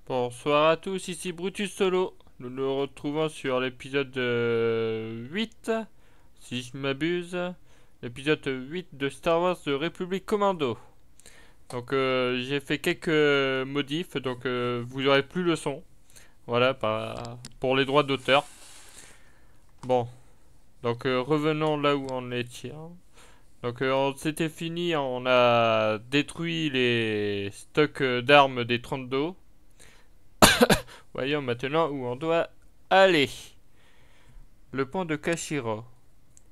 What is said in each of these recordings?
Bonsoir à tous, ici Brutus Solo. Nous nous retrouvons sur l'épisode 8, si je m'abuse. L'épisode 8 de Star Wars de République Commando. Donc j'ai fait quelques modifs, donc vous aurez plus le son. Voilà, pour les droits d'auteur. Bon, donc revenons là où on était. Donc on s'était fini, on a détruit les stocks d'armes des 32. Voyons maintenant où on doit aller. Le pont de Kashiro.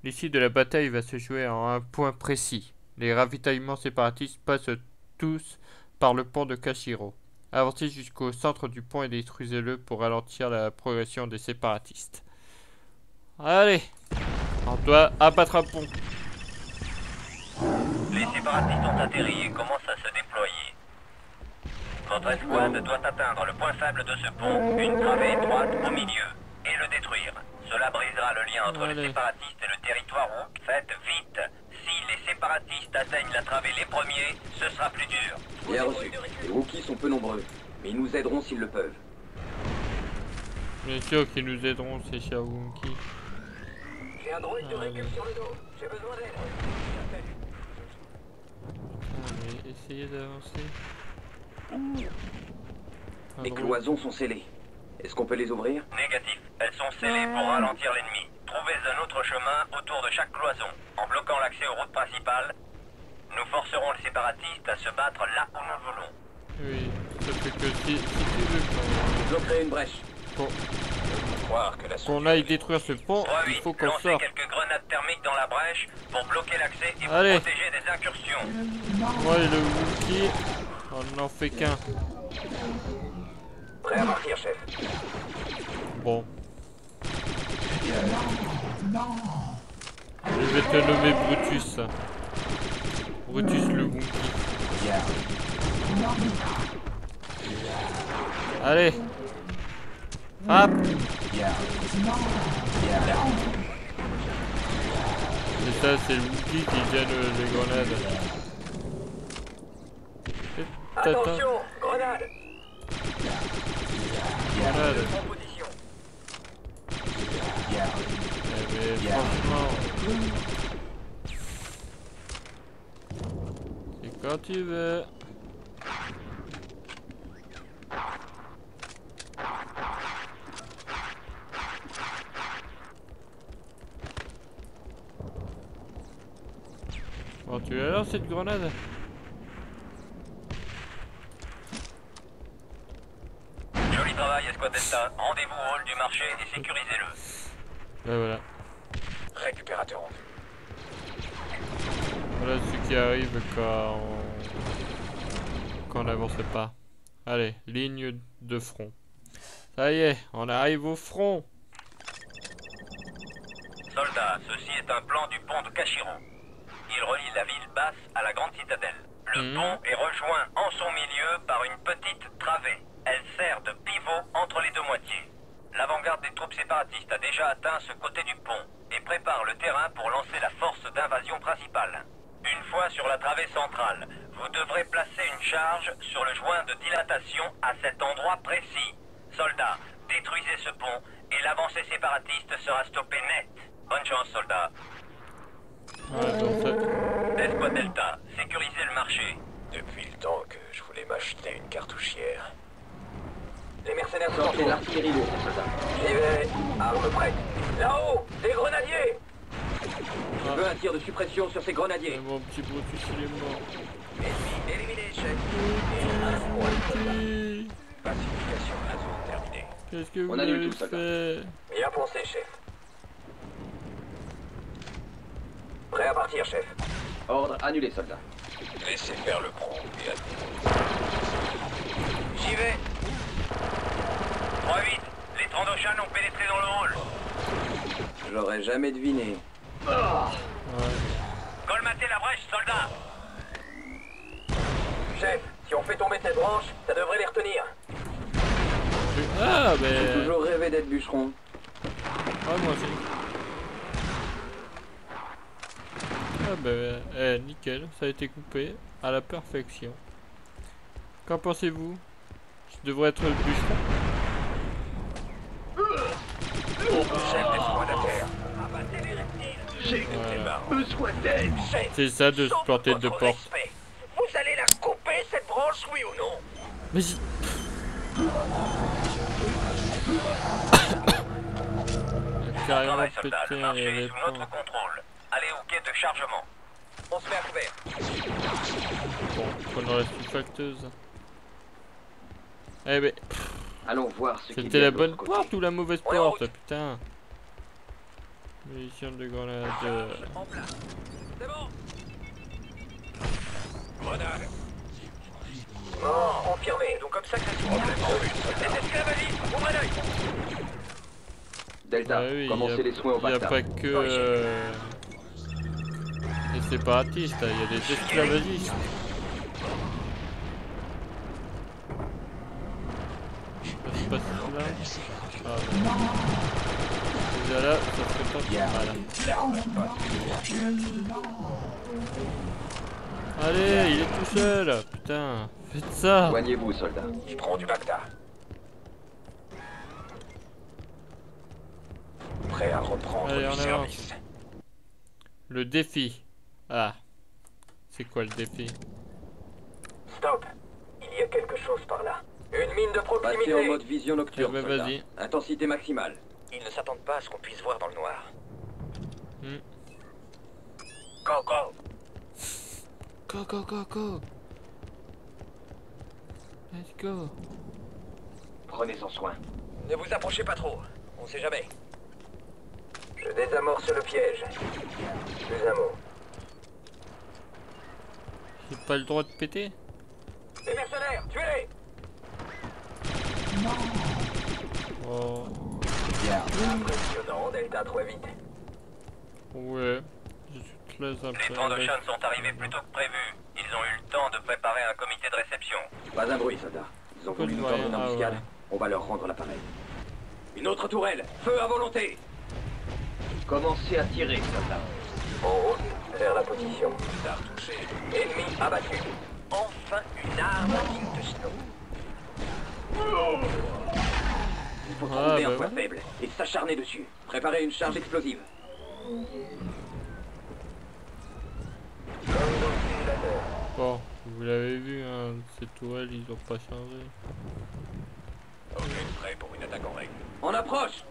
L'issue de la bataille va se jouer en un point précis. Les ravitaillements séparatistes passent tous par le pont de Kashiro. Avancez jusqu'au centre du pont et détruisez-le pour ralentir la progression des séparatistes. Allez, on doit abattre un pont. Les séparatistes ont atterri et commencent à se déployer. Votre escouade doit atteindre le point faible de ce pont, une travée étroite au milieu, et le détruire. Cela brisera le lien entre les séparatistes et le territoire Wookiee. Faites vite. Si les séparatistes atteignent la travée les premiers, ce sera plus dur. Bien reçu. Les Wookiees sont peu nombreux, mais ils nous aideront s'ils le peuvent. Bien sûr qu'ils nous aideront, ces chers Wookies. J'ai un droïde de récup sur le dos. J'ai besoin d'aide. Allez, essayez d'avancer. Les cloisons sont scellées. Est-ce qu'on peut les ouvrir? Négatif. Elles sont scellées pour ralentir l'ennemi. Trouvez un autre chemin autour de chaque cloison. En bloquant l'accès aux routes principales, nous forcerons les séparatistes à se battre là où nous voulons. Oui, ça fait que si tu veux Je bloquerai une brèche. qu'on aille détruire ce pont, il faut qu'on Lancez sorte. quelques grenades thermiques dans la brèche pour bloquer l'accès et vous Allez. protéger des incursions. Moi et le Wookiee, on n'en fait qu'un. Prêt à partir, chef. Bon. Je vais te nommer Brutus. Brutus le Wookiee. Allez. Hop. Et ça, c'est le Wookiee qui gêne les grenades. Attention, grenade. Grenade. En position. Mais franchement, c'est quand tu veux. Bon, tu l'as alors cette grenade? Joli travail, Escouade Delta. Rendez-vous au hall du marché et sécurisez-le. Ben voilà. Récupérateur en vue. Voilà ce qui arrive quand on n'avance pas. Allez, ligne de front. Ça y est, on arrive au front. Soldats, ceci est un plan du pont de Kashiro. Il relie la ville basse à la grande citadelle. Le pont est rejoint en son milieu par une petite travée. Elle sert de pivot entre les deux moitiés. L'avant-garde des troupes séparatistes a déjà atteint ce côté du pont et prépare le terrain pour lancer la force d'invasion principale. Une fois sur la travée centrale, vous devrez placer une charge sur le joint de dilatation à cet endroit précis. Soldats, détruisez ce pont et l'avancée séparatiste sera stoppée net. Bonne chance, soldats. Ouais, donc ça... Escouade Delta, sécurisez le marché. Depuis le temps que je voulais m'acheter une cartouchière. Les mercenaires sortent de l'artillerie lourde, soldat. J'y vais. Arme prête. Là-haut, des grenadiers. Je veux un tir de suppression sur ces grenadiers. Mon petit Brutus, il est mort. Ennemi éliminé, chef. Brutus, Pacification de la zone terminée. qu'est-ce que vous On annule avez tout, soldat. fait? Bien pensé, chef. Prêt à partir, chef. Ordre annulé, soldat. Laissez faire le pont et J'y vais. 3-8, les Trandoshan ont pénétré dans le hall. Je l'aurais jamais deviné. Ouais. Colmatez la brèche, soldats. Chef, si on fait tomber cette branche, ça devrait les retenir. Ah, J'ai mais... toujours rêvé d'être bûcheron. Ah, moi aussi. Ah ben, nickel, ça a été coupé à la perfection. Qu'en pensez-vous? Je devrais être le bûcheron. Chef des squads à terre. Abattez les reptiles. J'ai besoin d'aide. C'est ça de se planter de porte. Respect. Vous allez la couper cette branche, oui ou non? Vas-y. Carrément Travail, soldat. pété Le marché les est sous notre ponts. contrôle. Allez au quai de chargement. On se met à couvert. Bon, prenons la sulfacteuse. Eh ben, Allons voir ce qui c'était la bonne porte ou la mauvaise porte, putain. Munitions de grenade. En place. C'est bon. Grenade. Oh, confirmé. Donc comme ça que ça se passe. Les esclavagistes, ouvrez l'œil. Delta, Bah oui, commencez les soins au il n'y a Bacta. pas que les séparatistes, il y a des esclavagistes. Ça se passe là. Ah, ouais. Déjà là, ça serait pas mal. Allez, il est tout seul, putain, faites ça. Soignez-vous, soldats. Je prends du Bacta. Prêt à reprendre Allez, du en service. Le défi. Ah, c'est quoi le défi? Stop. Il y a quelque chose par là. Une mine de proximité. Passez en mode vision nocturne, Eh ben, soldat. vas-y. Intensité maximale. Ils ne s'attendent pas à ce qu'on puisse voir dans le noir. Hmm. Go, go. Go, go, go, go. Let's go. Prenez-en soin. Ne vous approchez pas trop. On sait jamais. Je désamorce le piège. Plus un mot. J'ai pas le droit de péter? Les mercenaires, tuez-les! Oh. Impressionnant, Delta, trop vite. Ouais. Je suis très Les impressionné. Trandoshan sont arrivés plus tôt que prévu. Ils ont eu le temps de préparer un comité de réception. Pas un bruit, soldat. Ils ont voulu nous Pourquoi je tendre une vois rien? embuscade. Ah ouais. On va leur rendre l'appareil. Une autre tourelle. Feu à volonté. Commencez à tirer, soldat. En haut, vers la position. Tard touché. Ennemi abattu. Enfin une arme digne de Snow. Il faut Ah, trouver bah un point ouais. faible et s'acharner dessus. Préparez une charge explosive. Bon, vous l'avez vu, hein, ces tourelles, ils ont pas changé. Ok, prêt pour une attaque en règle. On approche.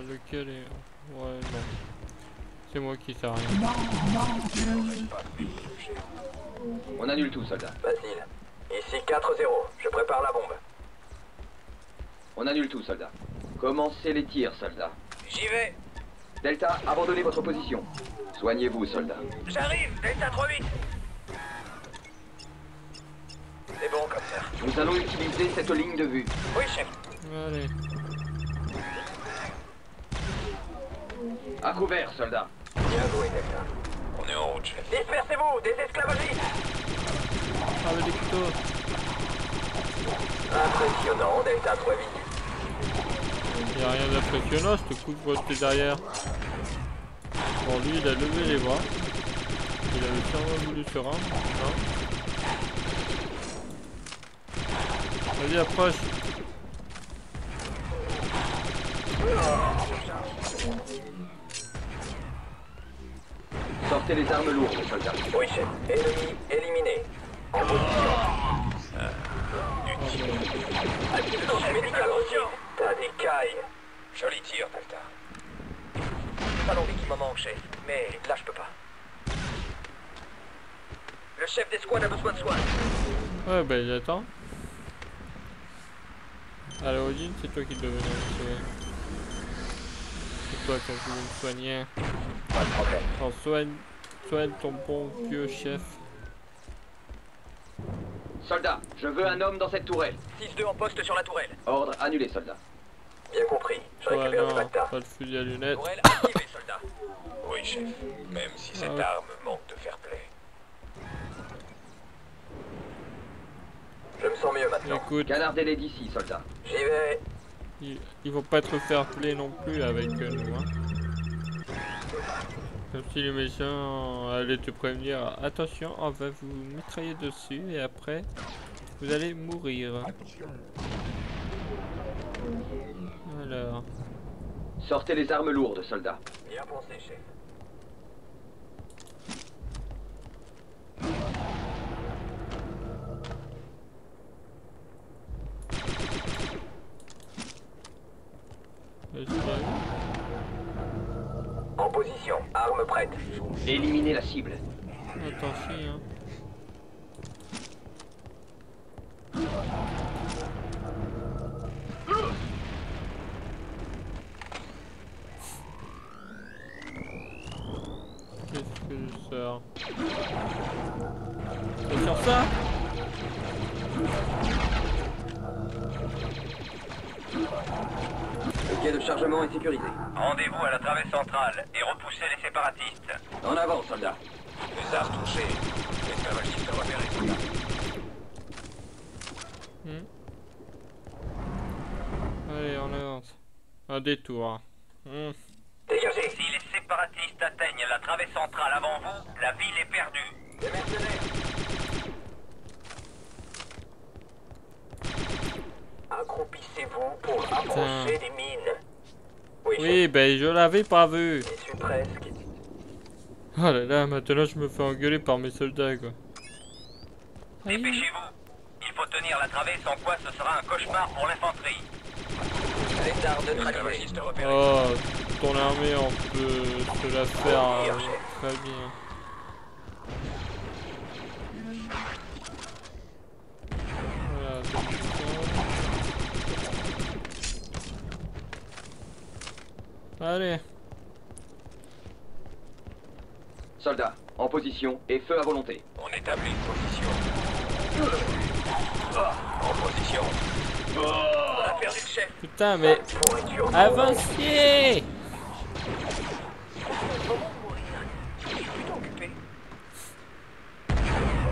Lequel est... Ouais, non. C'est moi qui sais rien. On annule tout, soldat. Facile. Ici 4-0. Je prépare la bombe. On annule tout, soldat. Commencez les tirs, soldat. J'y vais. Delta, abandonnez votre position. Soignez-vous, soldat. J'arrive, Delta 3-8. C'est bon comme ça. Nous allons utiliser cette ligne de vue. Oui, chef. Allez. À couvert, soldat. Bien joué, Delta. On est en route, chef. Dispersez-vous, des esclavagistes. Ah, mais des couteaux. Impressionnant, Delta 3-8. Y'a rien d'impressionnant, je te couvre tes derrière. Bon, lui, il a levé les bras. Il avait sûrement voulu se rendre. Non. Vas-y, approche. Sortez les armes lourdes, soldats. Oui, chef. Ennemi éliminé. En position. T'as des cailles. Joli tir, Delta. Pas l'envie qui me manque, chef. Mais là, je peux pas. Le chef d'escouade a besoin de soins. Ouais, bah, il attend. À l'origine, c'est toi qui devais me soigner. C'est toi qui as voulu me soigner. Pas de problème. Alors, soigne ton bon vieux chef. Soldat, je veux un homme dans cette tourelle. 6-2 en poste sur la tourelle. Ordre annulé, soldat. Bien compris. Je Ouais, récupère non, le Bacta. pas le fusil à lunettes. Tourelle activée, soldat. Oui, chef. Même si cette Ah. arme manque de fair play. Je me sens mieux maintenant. Écoute, Canardez-les d'ici, soldat. J'y vais. ils vont pas être fair play non plus avec nous, hein. Comme si le méchant allait te prévenir, attention, on va vous mitrailler dessus et après, vous allez mourir. Alors... Sortez les armes lourdes, soldats. Bien pensé, chef. En position, arme prête. Éliminez la cible. Attention, hein. Qu'est-ce que je sors? Je sors ça? Le quai de chargement est sécurisé. Rendez-vous à la travée centrale et repoussez les séparatistes. En avant, soldats. Les armes touchées. L'esclavagiste repéré. Allez, on avance. Un détour. Dégagez. Si les séparatistes atteignent la travée centrale avant vous, la ville est perdue. Des mercenaires. Accroupissez-vous pour approcher des mines. Oui, ben je l'avais pas vu. J'y suis presque. Oh là là, maintenant je me fais engueuler par mes soldats, quoi. Dépêchez-vous. Il faut tenir la travée, sans quoi ce sera un cauchemar pour l'infanterie. L'étard de traquer. Oh, ton armée, on peut se la faire très bien. Voilà, allez. Soldats, en position et feu à volonté. On établit une position. En position. On a perdu le chef. Putain, mais... Avancez!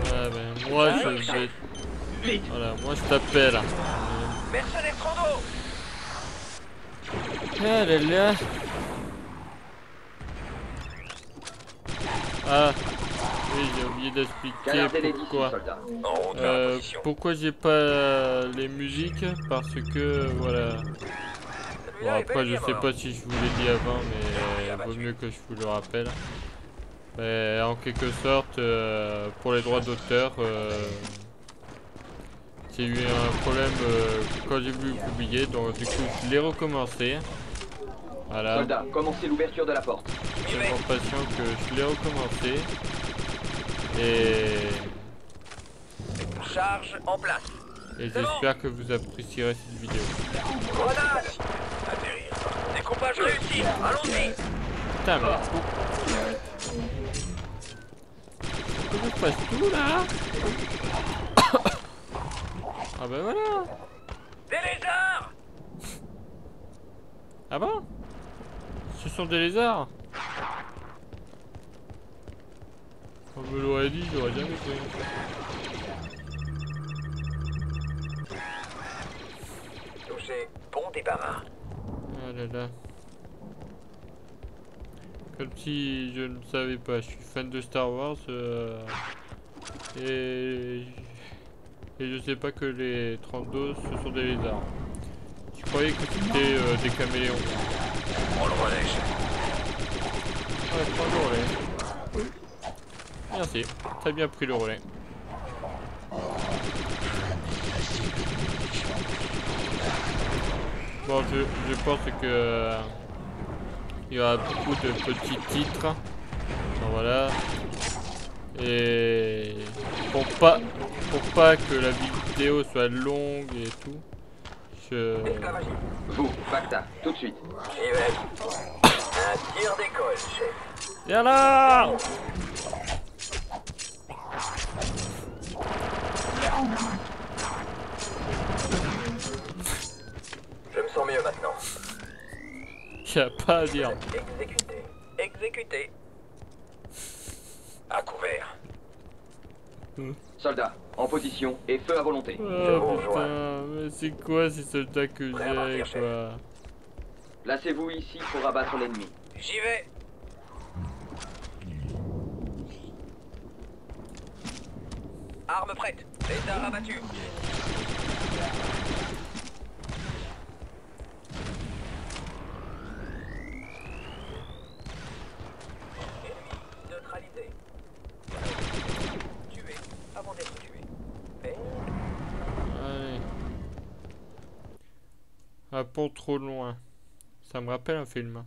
Ah ben, moi je vais... Voilà, moi je t'appelle. Mercenaires Trando. Ah là là. Ah, oui, j'ai oublié d'expliquer pourquoi. Pourquoi j'ai pas les musiques, parce que voilà. Bon, après je sais pas si je vous l'ai dit avant, mais vaut mieux que je vous le rappelle. Mais en quelque sorte, pour les droits d'auteur, j'ai eu un problème quand j'ai voulu publier, donc du coup je l'ai recommencé. Voilà. Soldats, commencez l'ouverture de la porte. C'est tellement patient que je l'ai recommencé. Et Charge en place. Et j'espère que vous apprécierez cette vidéo. Grenade. Atterrir. Découpage réussi. Allons-y. Putain, mais... Comment je passe tout là? Ah bah voilà. Des lézards. Ah bon? Ce sont des lézards? On me l'aurait dit, j'aurais jamais cru. Touché. Bon débarras. Ah là là. Comme si je ne savais pas, je suis fan de Star Wars et je sais pas que les 32 ce sont des lézards. Je croyais que c'était des caméléons. On le relève. Ouais, prends le relais. Merci, t'as bien pris le relais. Bon, je pense que il y aura beaucoup de petits titres. Donc, voilà. Et pour pas que la vidéo soit longue et tout, Vous, Bacta, tout de suite. J'y vais. Un tir d'école, chef. Viens là! Je me sens mieux maintenant. Y'a pas à dire. Exécuté. Exécuté. À couvert. Soldats, en position et feu à volonté. Oh putain, mais c'est quoi ces soldats que j'ai, quoi? Placez-vous ici pour abattre l'ennemi. J'y vais. arme prête. Lézard abattu. Ennemi neutralisé. Tué avant d'être tué. Mais... Allez. Un pont trop loin. Ça me rappelle un film.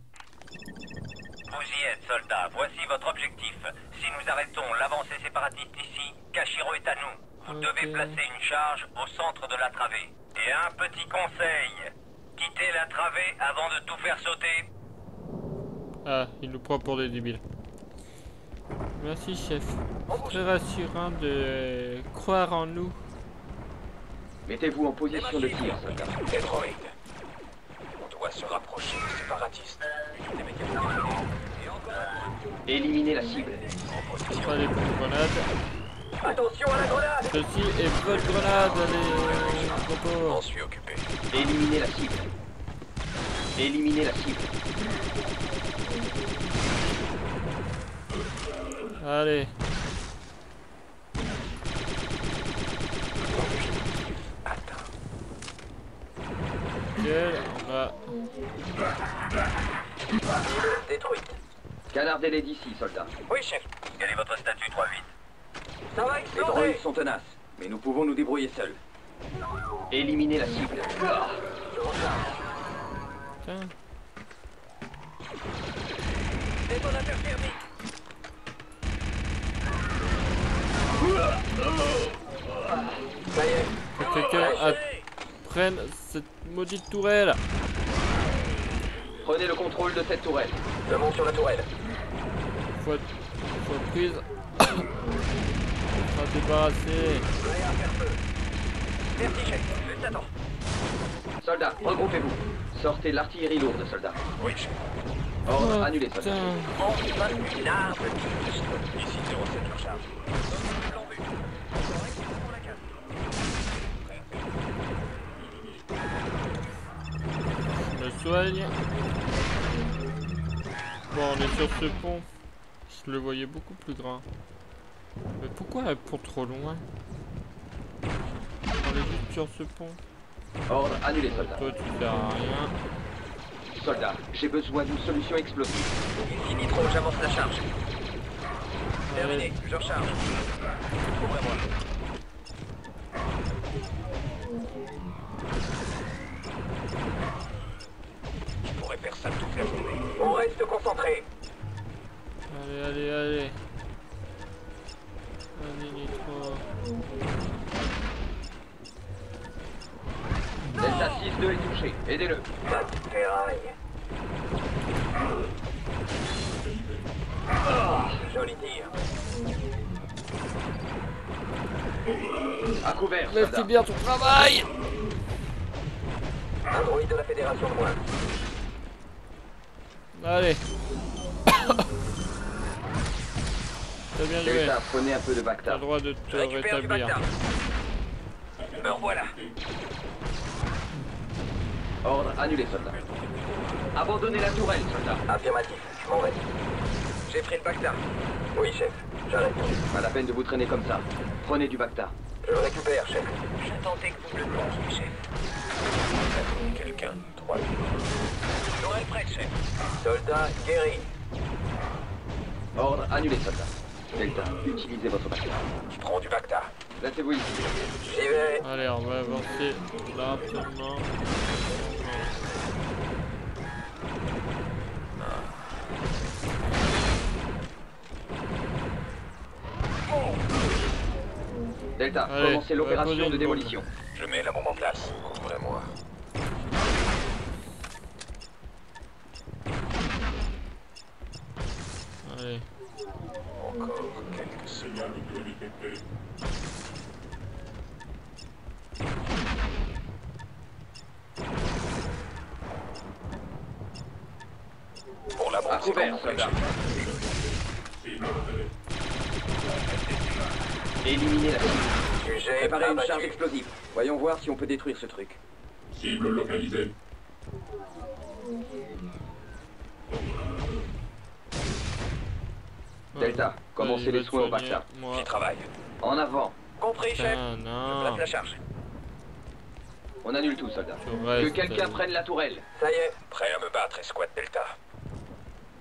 Vous y êtes, soldats. Voici votre objectif. Si nous arrêtons l'avancée séparatiste ici, Kashiro est à nous. Vous devez placer une charge au centre de la travée. Et un petit conseil. Quittez la travée avant de tout faire sauter. Ah, il nous prend pour des débiles. Merci, chef. C'est très rassurant de croire en nous. Mettez-vous en position de tir, soldat. Les droïdes. On doit se rapprocher des séparatistes. Unité mécanique définie. Et encore un. Éliminez la cible. En position. Pas les bonnes grenades. Attention à la grenade. Ceci est votre grenade, les On robots. suis occupé. Éliminez la cible. Éliminez la cible. Allez. Atteint. Nickel, on va... Cible détruite. Canardez-les d'ici, soldat. Oui, chef. Quel est votre statut 3-8? Ça va Les exploser. droïdes sont tenaces, mais nous pouvons nous débrouiller seuls. Éliminez la cible. Tiens. Détonateur thermique. Ça y est. Que quelqu'un prenne cette maudite tourelle. Prenez le contrôle de cette tourelle. Je monte sur la tourelle. Faut prise. On sera débarrassé. Prêt à faire feu. Merci, chef. Juste attends. Soldats, regroupez-vous. Sortez l'artillerie lourde, soldats. Oui, chef. Ordre Oh, annulé, soldats. putain. Enfin, une arme qui juste. Ici 07 surcharge. Plan vu. Correct pour la case. Je me soigne. Bon, on est sur ce pont. Je le voyais beaucoup plus grand. Mais pourquoi un pont trop loin? On est juste sur ce pont. Ordre annulé, soldats. Toi, tu sers à rien. Soldats, j'ai besoin d'une solution explosive. Ici Nitro, j'avance la charge. Allez. Terminé, je recharge. Ouvrez-moi. Je pourrais faire ça toute la journée. On reste concentré. Allez, allez, allez. Allez, Nitro. Delta 6-2 est touché. Aidez-le. Pas de ferraille. Joli tir. À couvert, Mais soldats. c'est bien ton travail. Un droïde de la Fédération de moins. Allez. T'as bien joué. Delta, prenez un peu de T'as Bacta. le droit de Je te récupère du rétablir. Bacta. Me revoilà. Ordre annulé, soldats. Abandonnez la tourelle, soldats. Affirmatif, je m'en vais. J'ai pris le Bacta. Oui, chef. J'arrête. Pas la peine de vous traîner comme ça. Prenez du Bacta. Je le récupère, chef. J'attendais que vous me le planquiez, chef. Quelqu'un, 3. Tourelle prête, chef. Soldat guéri. Ordre annulé, soldats. Delta, utilisez votre Bacta. Je prends du Bacta. Placez-vous ici. J'y vais. Allez, on va avancer rapidement. Delta, Allez, commencez on va poser l'opération une de démolition. Je mets la bombe en place. Couvrez-moi. Allez. Encore quelques secondes. Pour la bombe, À couvert, c'est soldats. compris. Éliminez la cible. Sujet Préparez une abattu. charge explosive. Voyons voir si on peut détruire ce truc. Cible localisée. Delta, commencez Allez, les soins au soigner, Bacta. moi. J'y travaille. En avant. Compris, chef. Putain, Je non. place la charge. On annule tout, soldat. Tu Que restes, quelqu'un prenne la tourelle. Ça y est, prêt à me battre, Escouade Delta.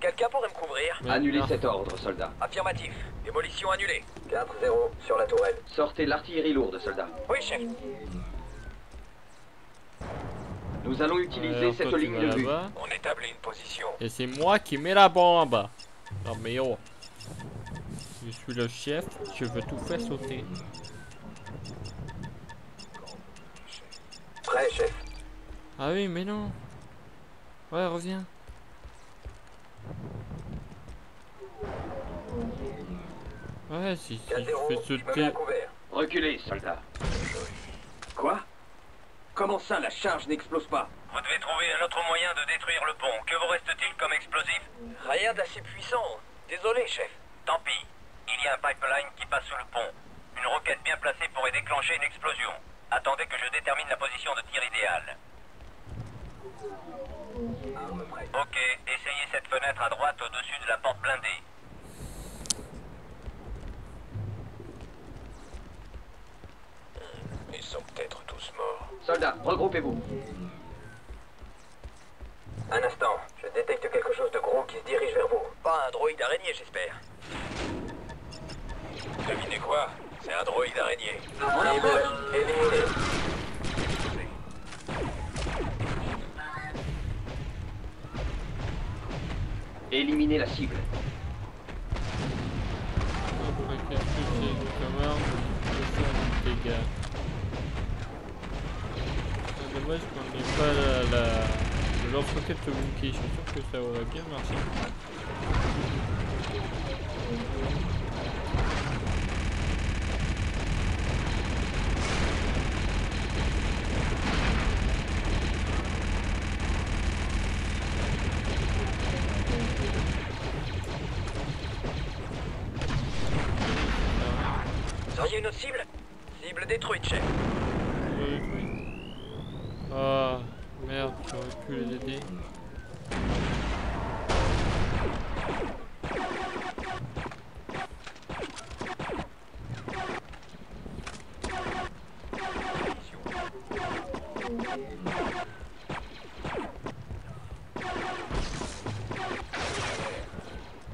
Quelqu'un pourrait me couvrir? Mais Annulez non. cet ordre, soldat. Affirmatif. Démolition annulée. 4-0 sur la tourelle. Sortez l'artillerie lourde, soldat. Oui, chef. Nous allons utiliser Alors, cette toi, tu ligne vas de vue. là-bas. On établit une position. Et c'est moi qui mets la bombe. Non mais oh. Je suis le chef, je veux tout faire sauter. Prêt, chef. Ah oui, mais non. Ouais, reviens. Ouais, si je 4-0, fais je me mets sauter. à couvert. Reculez, soldat. Quoi? Comment ça, la charge n'explose pas? Vous devez trouver un autre moyen de détruire le pont. Que vous reste-t-il comme explosif? Rien d'assez puissant. Désolé, chef. Tant pis. Il y a un pipeline qui passe sous le pont. Une roquette bien placée pourrait déclencher une explosion. Attendez que je détermine la position de tir idéale. Ok, essayez cette fenêtre à droite au-dessus de la porte blindée. Ils sont peut-être tous morts. Soldats, regroupez-vous. Un instant, je détecte quelque chose de gros qui se dirige vers vous. Pas un droïde araignée, j'espère. Devinez quoi? C'est un droïde araignée. Cible éliminé. Éliminez la cible. Après quelques commandes, je peux faire des dégâts. C'est dommage qu'on n'ait pas le lance-roquette Wookiee. Je suis sûr que ça aurait bien marché. Vous auriez une autre cible? Cible détruite, chef. Ah, merde, j'aurais pu les aider.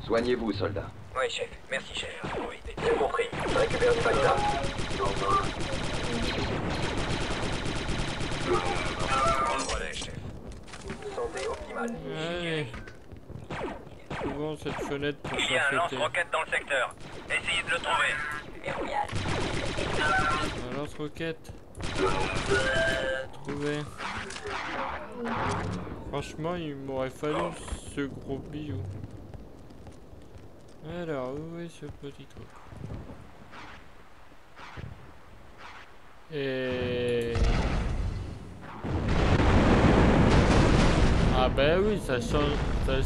Soignez-vous, soldats. Oui, chef. Merci, chef. Oui, bien compris. Je récupère du pacta. Relais, chef. Santé optimale. Allez. Souvent cette fenêtre pour Il y a un faire sauter. lance-roquette dans le secteur. Essayez de le trouver. Un lance-roquette. Trouvé. Franchement, il m'aurait fallu ce gros bijou. Alors, où est ce petit truc? Et... Ah ben oui, ça change de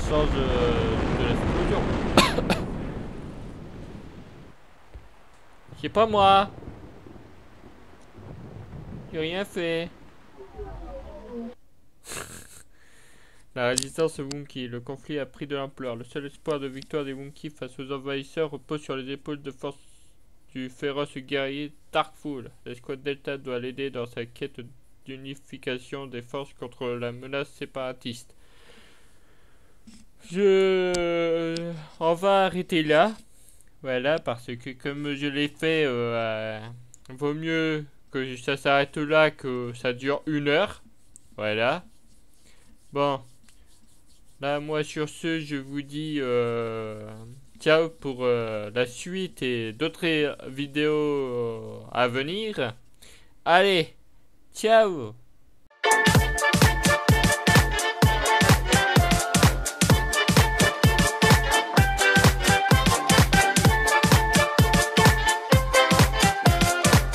l'explosion. C'est pas moi. J'ai rien fait. La résistance aux Wookiees. Le conflit a pris de l'ampleur. Le seul espoir de victoire des Wookiees face aux envahisseurs repose sur les épaules de force du féroce guerrier Darkful. L'escouade Delta doit l'aider dans sa quête d'unification des forces contre la menace séparatiste. On va arrêter là. Voilà, parce que comme je l'ai fait, vaut mieux que ça s'arrête là que ça dure 1 heure. Voilà. Bon. Là, moi, sur ce, je vous dis ciao pour la suite et d'autres vidéos à venir. Allez, ciao!